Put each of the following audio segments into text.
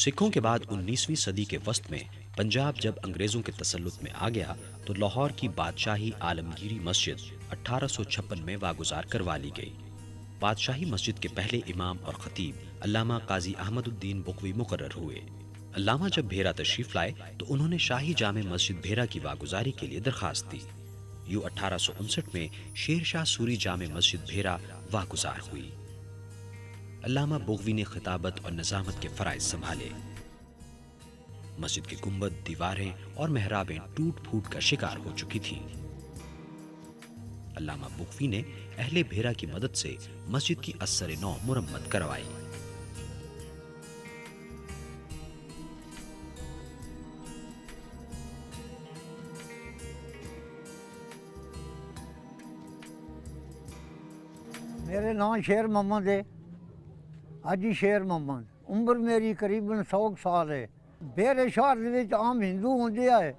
سکھوں کے بعد 19ویں صدی کے وسط میں پنجاب جب انگریزوں کے تسلط میں آ گیا تو لاہور کی بادشاہی عالمگیری مسجد 1856 میں واگزار کروا لی گئی۔ بادشاہی مسجد کے پہلے امام اور خطیب علامہ قاضی احمد الدین بغوی مقرر ہوئے۔ علامہ جب بھیرا تشریف لائے تو انہوں نے شاہی جامع مسجد بھیرا کی واگزاری کے لیے درخواست دی۔ یوں 1859 میں شیر شاہ سوری جامع مسجد بھیرا واگزار ہوئی۔ علامہ بغوی نے خطابت اور نظامت کے فرائض سنبھالے۔ مسجد کے گنبد، دیواریں اور محرابیں ٹوٹ پھوٹ کا شکار ہو چکی تھیں۔ علامہ بغوی نے اہل بھیرا کی مدد سے مسجد کی ازسر نو مرمت کروائی۔ میرے نام شیر محمد ہے، حاجی شیر محمد۔ عمر میری قریباً 100 سال ہے۔ بھیرے شہر وچ عام ہندو ہوندے آئے،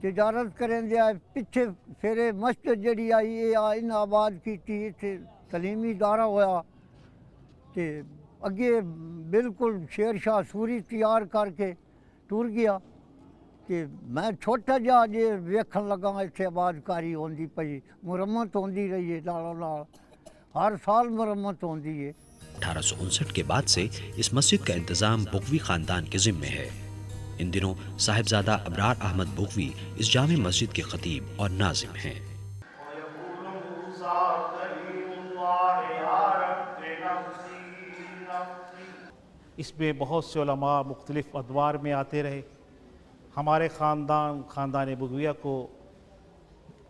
تجارت کرندے آئے، پیچھے پھر مسجد جڑی آئی یہ ان آباد کیتی، اتنے تعلیمی ادارہ ہویا تے اگے بالکل شیر شاہ سوری تیار کر کے ٹر گیا کہ میں چھوٹا جہا جے ویکھن لگا اتنے آباد کاری ہوندی پئی، مرمت ہوندی رہی ہے، نالوں نال ہر سال مرمت ہوندی ہے۔ 1859 کے بعد سے اس مسجد کا انتظام بغوی خاندان کے ذمے ہے۔ ان دنوں صاحبزادہ ابرار احمد بغوی اس جامع مسجد کے خطیب اور ناظم ہیں۔ اس میں بہت سے علماء مختلف ادوار میں آتے رہے۔ ہمارے خاندان بغویہ کو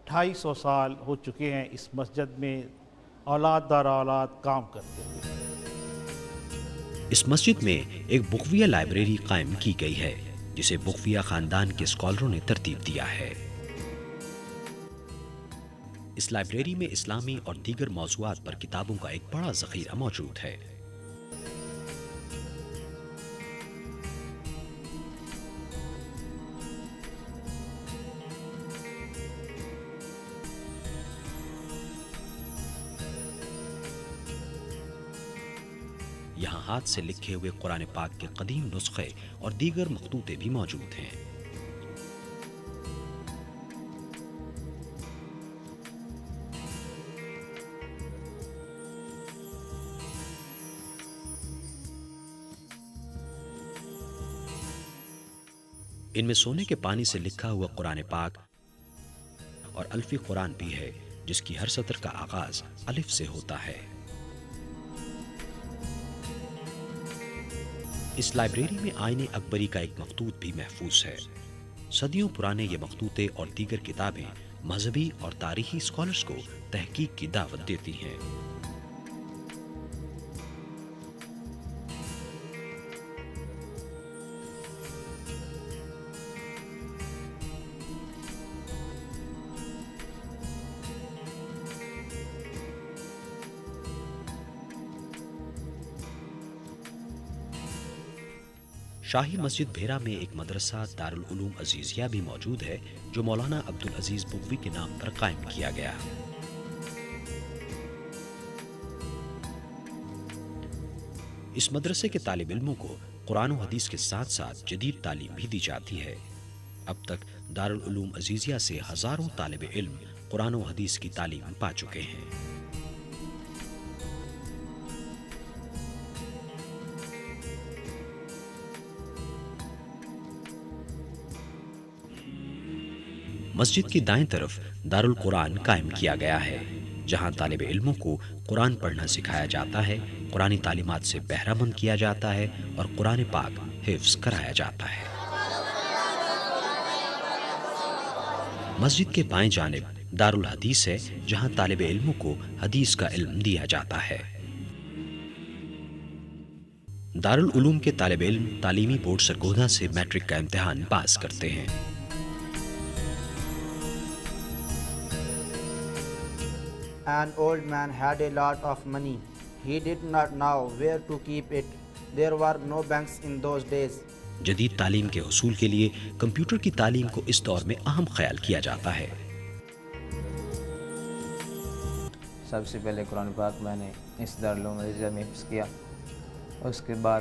250 سال ہو چکے ہیں اس مسجد میں اولاد در اولاد کام کرتے ہوئے۔ اس مسجد میں ایک بغویہ لائبریری قائم کی گئی ہے جسے بغویہ خاندان کے اسکالروں نے ترتیب دیا ہے۔ اس لائبریری میں اسلامی اور دیگر موضوعات پر کتابوں کا ایک بڑا ذخیرہ موجود ہے۔ یہاں ہاتھ سے لکھے ہوئے قرآن پاک کے قدیم نسخے اور دیگر مخطوطے بھی موجود ہیں۔ ان میں سونے کے پانی سے لکھا ہوا قرآن پاک اور الفی قرآن بھی ہے جس کی ہر سطر کا آغاز الف سے ہوتا ہے۔ اس لائبریری میں آئین اکبری کا ایک مخطوط بھی محفوظ ہے۔ صدیوں پرانے یہ مخطوطے اور دیگر کتابیں مذہبی اور تاریخی اسکالرز کو تحقیق کی دعوت دیتی ہیں۔ شاہی مسجد بھیرا میں ایک مدرسہ دارالعلوم عزیزیہ بھی موجود ہے جو مولانا عبدالعزیز بغوی کے نام پر قائم کیا گیا۔ اس مدرسے کے طالب علموں کو قرآن و حدیث کے ساتھ ساتھ جدید تعلیم بھی دی جاتی ہے۔ اب تک دارالعلوم عزیزیہ سے ہزاروں طالب علم قرآن و حدیث کی تعلیم پا چکے ہیں۔ مسجد کی دائیں طرف دارالقرآن قائم کیا گیا ہے جہاں طالب علموں کو قرآن پڑھنا سکھایا جاتا ہے، قرآنی تعلیمات سے بہرہ مند کیا جاتا ہے اور قرآن پاک حفظ کرایا جاتا ہے۔ مسجد کے بائیں جانب دارالحدیث ہے جہاں طالب علموں کو حدیث کا علم دیا جاتا ہے۔ دارالعلوم کے طالب علم تعلیمی بورڈ سرگودھا سے میٹرک کا امتحان پاس کرتے ہیں۔ An old man had a lot of money. He did not know where to keep it. There were no banks in those days. جدید تعلیم کے حصول کے لیے کمپیوٹر کی تعلیم کو اس دور میں اہم خیال کیا جاتا ہے۔ سب سے پہلے قرآن پاک میں نے اس دارالعلوم عزیزیہ میں حفظ کیا، اس کے بعد